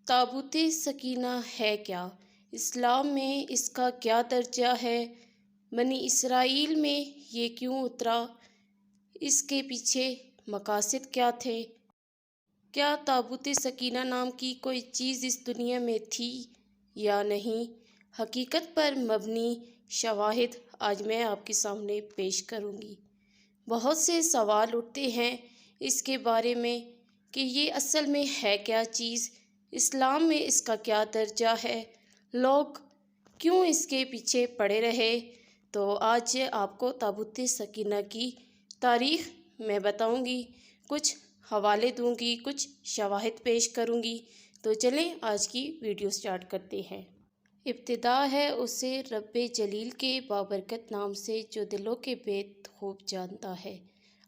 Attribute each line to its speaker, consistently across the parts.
Speaker 1: تابوت سکینہ ہے کیا؟ اسلام میں اس کا کیا درجہ ہے؟ بنی اسرائیل میں یہ کیوں اترا؟ اس کے پیچھے مقاصد کیا تھے؟ کیا تابوت سکینہ نام کی کوئی چیز اس دنیا میں تھی یا نہیں؟ حقیقت پر مبنی شواہد آج میں آپ کے سامنے پیش کروں گی۔ بہت سے سوال اٹھتے ہیں اس کے بارے میں کہ یہ اصل میں ہے کیا چیز، اسلام میں اس کا کیا درجہ ہے، لوگ کیوں اس کے پیچھے پڑے رہے۔ تو آج آپ کو تابوت سکینہ کی تاریخ میں بتاؤں گی، کچھ حوالے دوں گی، کچھ شواہد پیش کروں گی۔ تو چلیں آج کی ویڈیو سٹارٹ کرتے ہیں۔ ابتدا ہے اسے رب جلیل کے بابرکت نام سے جو دلوں کے بھید خوب جانتا ہے۔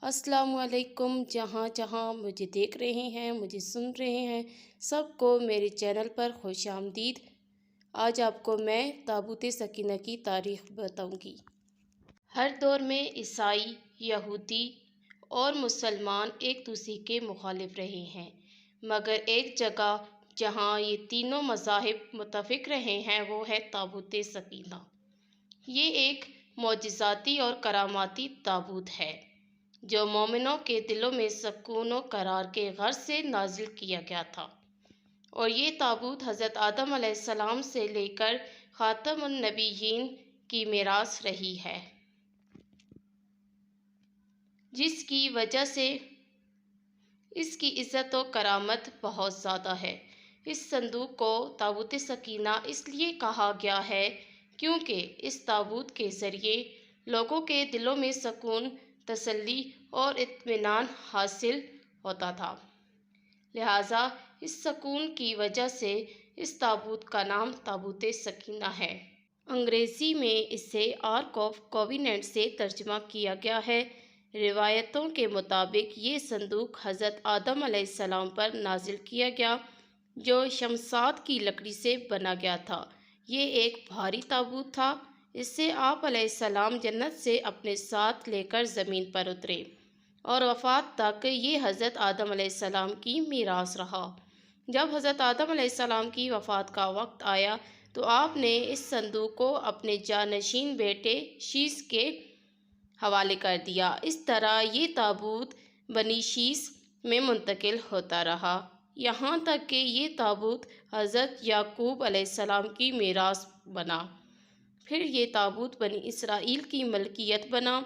Speaker 1: السلام علیکم، جہاں جہاں مجھے دیکھ رہے ہیں، مجھے سن رہے ہیں، سب کو میرے چینل پر خوش آمدید۔ آج آپ کو میں تابوت سکینہ کی تاریخ بتاؤں گی۔ ہر دور میں عیسائی، یہودی اور مسلمان ایک دوسرے کے مخالف رہے ہیں، مگر ایک جگہ جہاں یہ تینوں مذاہب متفق رہے ہیں وہ ہے تابوت سکینہ۔ یہ ایک معجزاتی اور کراماتی تابوت ہے جو مومنوں کے دلوں میں سکون و قرار کے غرض سے نازل کیا گیا تھا، اور یہ تابوت حضرت آدم علیہ السلام سے لے کر خاتم النبیین کی میراث رہی ہے، جس کی وجہ سے اس کی عزت و کرامت بہت زیادہ ہے۔ اس صندوق کو تابوت سکینہ اس لیے کہا گیا ہے کیونکہ اس تابوت کے ذریعے لوگوں کے دلوں میں سکون، تسلی اور اطمینان حاصل ہوتا تھا، لہٰذا اس سکون کی وجہ سے اس تابوت کا نام تابوت سکینہ ہے۔ انگریزی میں اسے آرک آف کوویننٹ سے ترجمہ کیا گیا ہے۔ روایتوں کے مطابق یہ صندوق حضرت آدم علیہ السلام پر نازل کیا گیا جو شمشاد کی لکڑی سے بنا گیا تھا۔ یہ ایک بھاری تابوت تھا، اس سے آپ علیہ السلام جنت سے اپنے ساتھ لے کر زمین پر اترے اور وفات تک یہ حضرت آدم علیہ السلام کی میراث رہا۔ جب حضرت آدم علیہ السلام کی وفات کا وقت آیا تو آپ نے اس صندوق کو اپنے جانشین بیٹے شیث کے حوالے کر دیا۔ اس طرح یہ تابوت بنی شیث میں منتقل ہوتا رہا، یہاں تک کہ یہ تابوت حضرت یعقوب علیہ السلام کی میراث بنا۔ پھر یہ تابوت بنی اسرائیل کی ملکیت بنا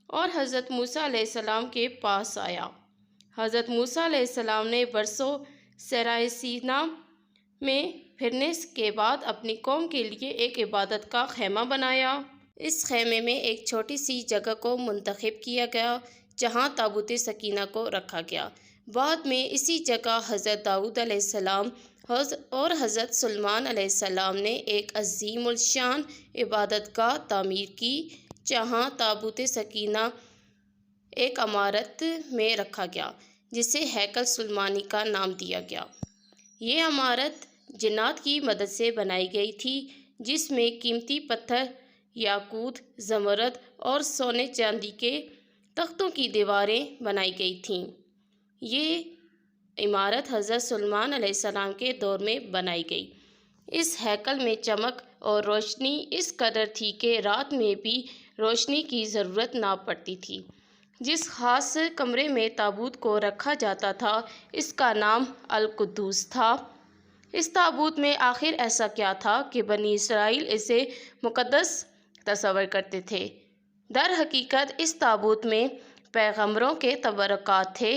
Speaker 1: اور حضرت موسیٰ علیہ السلام کے پاس آیا۔ حضرت موسیٰ علیہ السلام نے برسوں صحرائے سینا میں پھرنے کے بعد اپنی قوم کے لیے ایک عبادت کا خیمہ بنایا۔ اس خیمے میں ایک چھوٹی سی جگہ کو منتخب کیا گیا جہاں تابوت سکینہ کو رکھا گیا۔ بعد میں اسی جگہ حضرت داؤد علیہ السلام اور حضرت سلیمان علیہ السلام نے ایک عظیم الشان عبادت گاہ تعمیر کی جہاں تابوت سکینہ ایک عمارت میں رکھا گیا جسے ہیکل سلیمانی کا نام دیا گیا۔ یہ عمارت جنات کی مدد سے بنائی گئی تھی جس میں قیمتی پتھر، یاقوت، زمرد اور سونے چاندی کے تختوں کی دیواریں بنائی گئی تھیں۔ یہ عمارت حضرت سلیمان علیہ السلام کے دور میں بنائی گئی۔ اس ہیکل میں چمک اور روشنی اس قدر تھی کہ رات میں بھی روشنی کی ضرورت نہ پڑتی تھی۔ جس خاص کمرے میں تابوت کو رکھا جاتا تھا اس کا نام القدس تھا۔ اس تابوت میں آخر ایسا کیا تھا کہ بنی اسرائیل اسے مقدس تصور کرتے تھے؟ در حقیقت اس تابوت میں پیغمبروں کے تبرکات تھے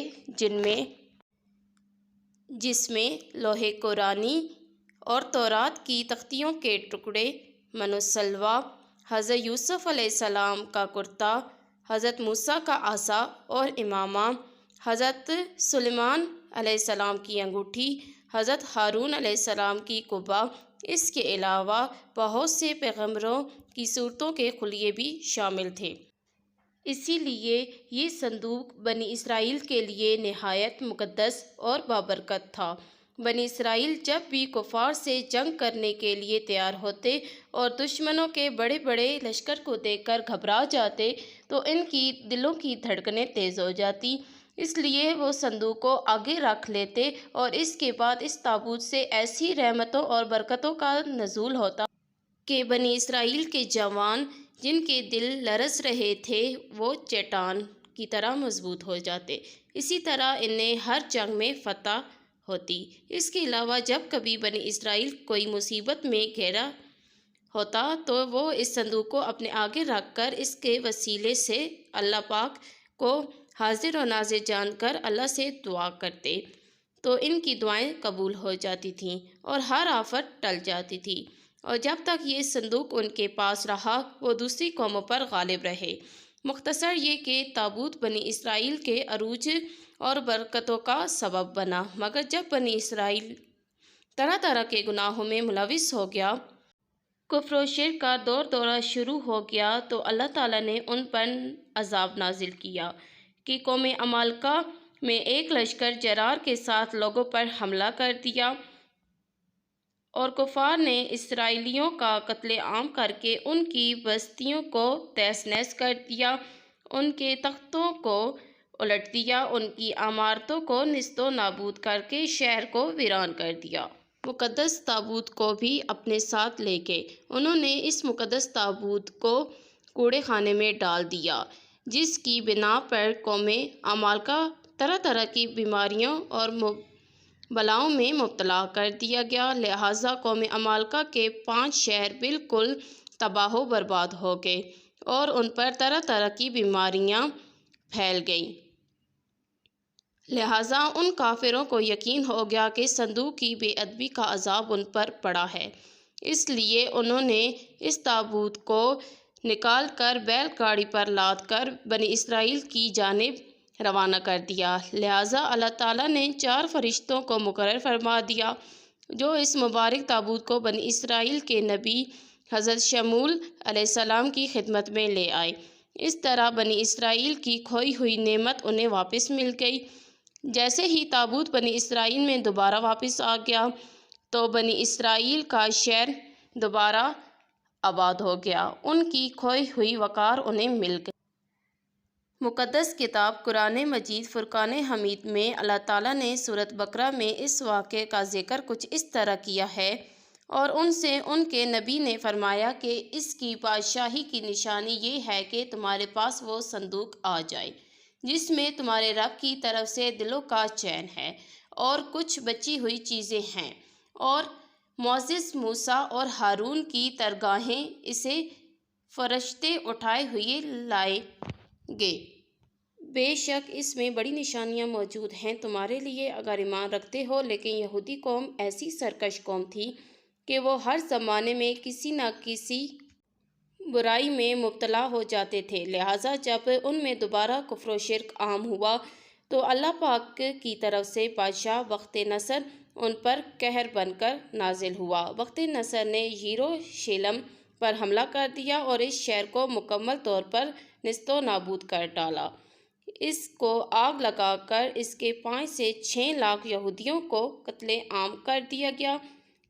Speaker 1: جس میں لوح قرآنی اور تورات کی تختیوں کے ٹکڑے، من و سلویٰ، حضرت یوسف علیہ السلام کا کرتا، حضرت موسیٰ کا عصا اور امامہ، حضرت سلیمان علیہ السلام کی انگوٹھی، حضرت ہارون علیہ السلام کی قبہ، اس کے علاوہ بہت سے پیغمبروں کی صورتوں کے خلیے بھی شامل تھے۔ اسی لیے یہ صندوق بنی اسرائیل کے لیے نہایت مقدس اور بابرکت تھا۔ بنی اسرائیل جب بھی کفار سے جنگ کرنے کے لیے تیار ہوتے اور دشمنوں کے بڑے بڑے لشکر کو دیکھ کر گھبرا جاتے تو ان کی دلوں کی دھڑکنیں تیز ہو جاتی اس لیے وہ صندوق کو آگے رکھ لیتے اور اس کے بعد اس تابوت سے ایسی رحمتوں اور برکتوں کا نزول ہوتا کہ بنی اسرائیل کے جوان جن کے دل لرز رہے تھے وہ چٹان کی طرح مضبوط ہو جاتے۔ اسی طرح انہیں ہر جنگ میں فتح ہوتی۔ اس کے علاوہ جب کبھی بنی اسرائیل کوئی مصیبت میں گھرا ہوتا تو وہ اس صندوق کو اپنے آگے رکھ کر اس کے وسیلے سے اللہ پاک کو حاضر و ناظر جان کر اللہ سے دعا کرتے تو ان کی دعائیں قبول ہو جاتی تھیں اور ہر آفت ٹل جاتی تھی۔ اور جب تک یہ صندوق ان کے پاس رہا وہ دوسری قوموں پر غالب رہے۔ مختصر یہ کہ تابوت بنی اسرائیل کے عروج اور برکتوں کا سبب بنا، مگر جب بنی اسرائیل طرح طرح کے گناہوں میں ملوث ہو گیا، کفر و شرک کا دورہ شروع ہو گیا تو اللہ تعالیٰ نے ان پر عذاب نازل کیا کہ قوم عمالقہ میں ایک لشکر جرار کے ساتھ لوگوں پر حملہ کر دیا اور کفار نے اسرائیلیوں کا قتل عام کر کے ان کی بستیوں کو تہس نہس کر دیا، ان کے تختوں کو الٹ دیا، ان کی عمارتوں کو نیست و نابود کر کے شہر کو ویران کر دیا۔ مقدس تابوت کو بھی اپنے ساتھ لے گئے۔ انہوں نے اس مقدس تابوت کو کوڑے خانے میں ڈال دیا، جس کی بنا پر قوم عمالقہ طرح طرح کی بیماریوں اور بلاؤں میں مبتلا کر دیا گیا۔ لہٰذا قوم عمالقہ کے 5 شہر بالکل تباہ و برباد ہو گئے اور ان پر طرح طرح کی بیماریاں پھیل گئیں۔ لہٰذا ان کافروں کو یقین ہو گیا کہ صندوق کی بے ادبی کا عذاب ان پر پڑا ہے، اس لیے انہوں نے اس تابوت کو نکال کر بیل گاڑی پر لاد کر بنی اسرائیل کی جانب روانہ کر دیا۔ لہٰذا اللہ تعالیٰ نے 4 فرشتوں کو مقرر فرما دیا جو اس مبارک تابوت کو بنی اسرائیل کے نبی حضرت شموئیل علیہ السلام کی خدمت میں لے آئے۔ اس طرح بنی اسرائیل کی کھوئی ہوئی نعمت انہیں واپس مل گئی۔ جیسے ہی تابوت بنی اسرائیل میں دوبارہ واپس آ گیا تو بنی اسرائیل کا شہر دوبارہ آباد ہو گیا، ان کی کھوئی ہوئی وقار انہیں مل گئی۔ مقدس کتاب قرآن مجید فرقان حمید میں اللہ تعالیٰ نے سورۃ بقرہ میں اس واقعے کا ذکر کچھ اس طرح کیا ہے، اور ان سے ان کے نبی نے فرمایا کہ اس کی بادشاہی کی نشانی یہ ہے کہ تمہارے پاس وہ صندوق آ جائے جس میں تمہارے رب کی طرف سے دلوں کا چین ہے اور کچھ بچی ہوئی چیزیں ہیں، اور معزز موسیٰ اور ہارون کی درگاہیں اسے فرشتے اٹھائے ہوئے لائیں گے۔ بے شک اس میں بڑی نشانیاں موجود ہیں تمہارے لیے اگر ایمان رکھتے ہو، لیکن یہودی قوم ایسی سرکش قوم تھی کہ وہ ہر زمانے میں کسی نہ کسی برائی میں مبتلا ہو جاتے تھے۔ لہٰذا جب ان میں دوبارہ کفر و شرک عام ہوا تو اللہ پاک کی طرف سے بادشاہ بخت نصر ان پر قہر بن کر نازل ہوا۔ بخت نصر نے یروشلم پر حملہ کر دیا اور اس شہر کو مکمل طور پر نیست و نابود کر ڈالا۔ اس کو آگ لگا کر اس کے 5 سے 6 لاکھ یہودیوں کو قتل عام کر دیا گیا۔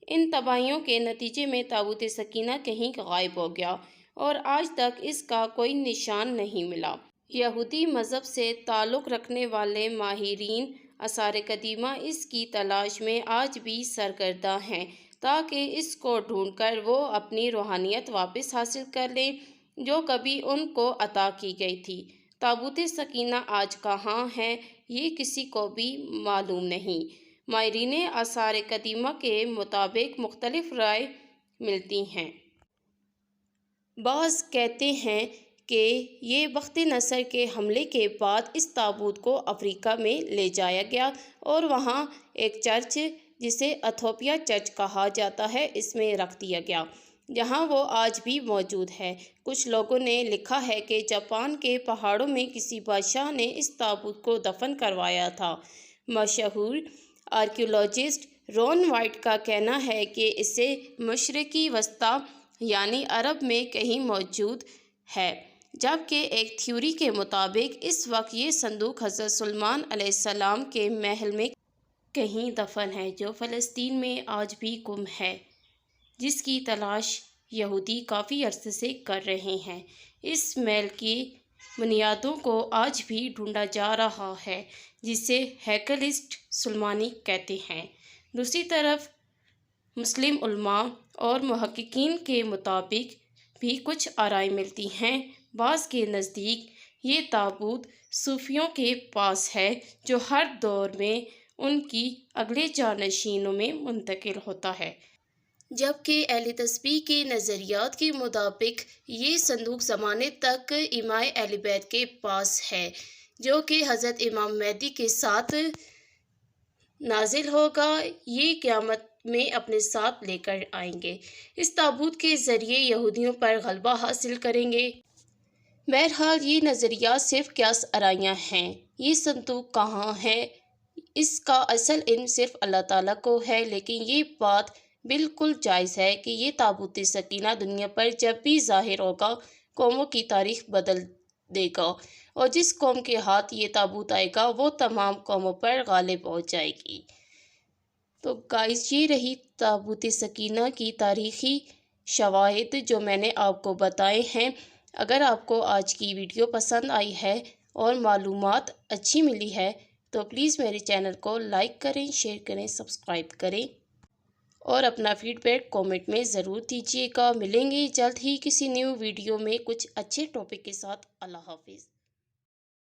Speaker 1: ان تباہیوں کے نتیجے میں تابوت سکینہ کہیں غائب ہو گیا اور آج تک اس کا کوئی نشان نہیں ملا۔ یہودی مذہب سے تعلق رکھنے والے ماہرین آثار قدیمہ اس کی تلاش میں آج بھی سرگرداں ہیں تاکہ اس کو ڈھونڈ کر وہ اپنی روحانیت واپس حاصل کر لیں جو کبھی ان کو عطا کی گئی تھی۔ تابوت سکینہ آج کہاں ہے یہ کسی کو بھی معلوم نہیں۔ ماہرین آثار قدیمہ کے مطابق مختلف رائے ملتی ہیں۔ بعض کہتے ہیں کہ یہ بخت نصر کے حملے کے بعد اس تابوت کو افریقہ میں لے جایا گیا اور وہاں ایک چرچ جسے ایتھوپیا چرچ کہا جاتا ہے اس میں رکھ دیا گیا، جہاں وہ آج بھی موجود ہے۔ کچھ لوگوں نے لکھا ہے کہ جاپان کے پہاڑوں میں کسی بادشاہ نے اس تابوت کو دفن کروایا تھا۔ مشہور آرکیولوجسٹ رون وائٹ کا کہنا ہے کہ اسے مشرقی وسطیٰ یعنی عرب میں کہیں موجود ہے، جبکہ ایک تھیوری کے مطابق اس وقت یہ صندوق حضرت سلیمان علیہ السلام کے محل میں کہیں دفن ہے جو فلسطین میں آج بھی گم ہے، جس کی تلاش یہودی کافی عرصے سے کر رہے ہیں۔ اس محل کی بنیادوں کو آج بھی ڈھونڈا جا رہا ہے، جسے ہیکلسٹ سلیمانی کہتے ہیں۔ دوسری طرف مسلم علماء اور محققین کے مطابق بھی کچھ آرائیں ملتی ہیں۔ بعض کے نزدیک یہ تابوت صوفیوں کے پاس ہے، جو ہر دور میں ان کی اگلے جانشینوں میں منتقل ہوتا ہے، جبکہ اہل تشیع کے نظریات کے مطابق یہ صندوق زمانے تک امام اہل بیت کے پاس ہے، جو کہ حضرت امام مہدی کے ساتھ نازل ہوگا۔ یہ قیامت میں اپنے ساتھ لے کر آئیں گے، اس تابوت کے ذریعے یہودیوں پر غلبہ حاصل کریں گے۔ بہرحال یہ نظریات صرف قیاس آرائیاں ہیں۔ یہ صندوق کہاں ہے، اس کا اصل علم صرف اللہ تعالیٰ کو ہے، لیکن یہ بات بالکل جائز ہے کہ یہ تابوت سکینہ دنیا پر جب بھی ظاہر ہوگا، قوموں کی تاریخ بدل دے گا، اور جس قوم کے ہاتھ یہ تابوت آئے گا وہ تمام قوموں پر غالب ہو جائے گی۔ تو گائز، یہ رہی تابوت سکینہ کی تاریخی شواہد جو میں نے آپ کو بتائے ہیں۔ اگر آپ کو آج کی ویڈیو پسند آئی ہے اور معلومات اچھی ملی ہے تو پلیز میرے چینل کو لائک کریں، شیئر کریں، سبسکرائب کریں اور اپنا فیڈ بیک کامنٹ میں ضرور دیجیے گا۔ ملیں گے جلد ہی کسی نیو ویڈیو میں کچھ اچھے ٹاپک کے ساتھ۔ اللہ حافظ۔